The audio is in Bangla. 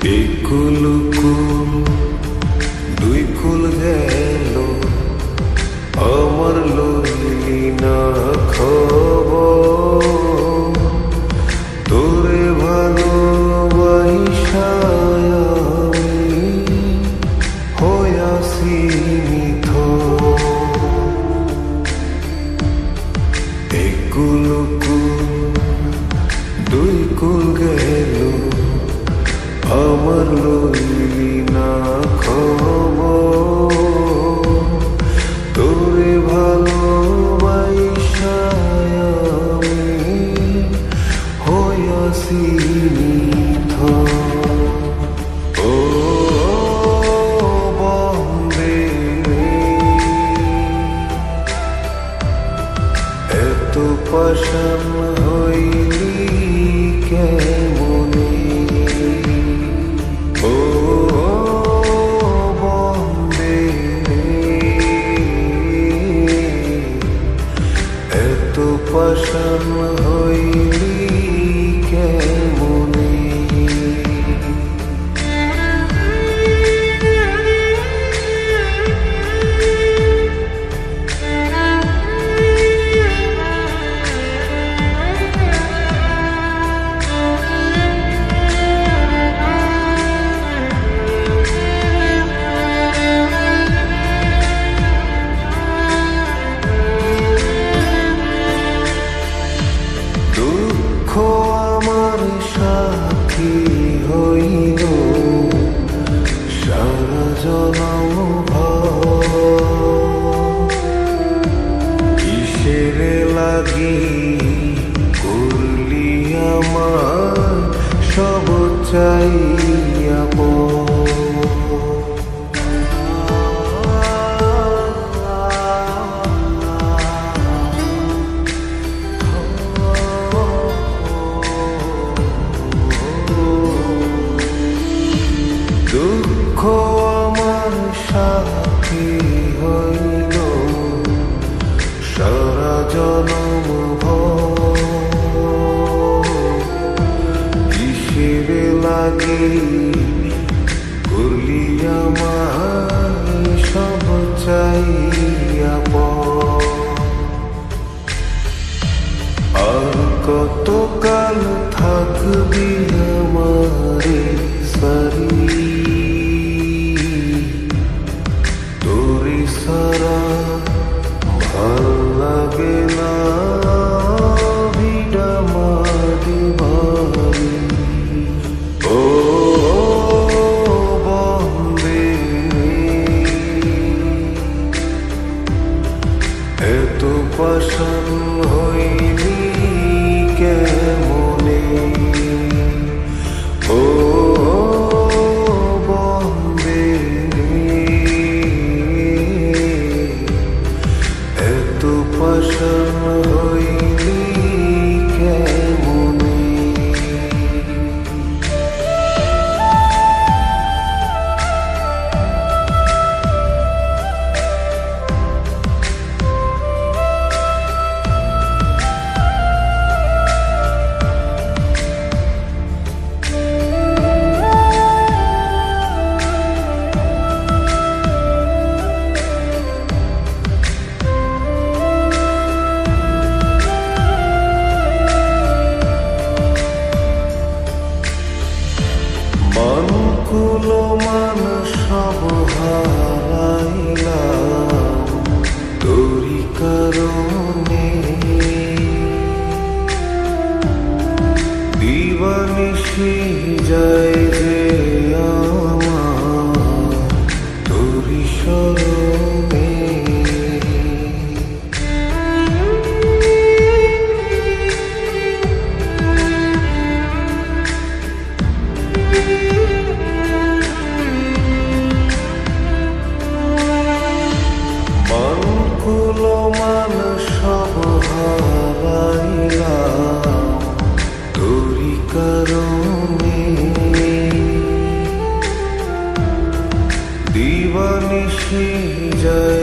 একুল কুল দুই কুল গেল আমার লইলি না খবর তোরে ভালোবাসা আমি হইয়াছি নিথর। একুল কুল দুই কুল গেল আমার লইলি না খবর তোরে ভালোবাসা আমি হইয়াছি নিথর। ও বন্দে এত পাষাণ হইলি কেমনে, ও বন্দে এত পাষাণ হইলি কেমনে। দুঃখ আমার সাথী হইল সারা জনম কিসের লাগি করলি আমার সব চাইয়া দুঃখ আমার সাথী হইল সারা জনম কিসের লাগি করলি আমার সব চাইয়া আর কতকাল থাকবি আমারে সারি তোরে সারা ভাল লাগে না ভিড়া মারি ভারি। ও বন্দে এত পাষাণ হইলি কেমনে, ও বন্দে এত পাষাণ হইলি কেমনে। মনকুল মান সব হারাইলাম তোরি কারণে, দিবানিশি যায় যে আমার তোরি স্মরণে। মনকুল মান সব হারাইলাম তোরি কারণে, দিবানিশি যায়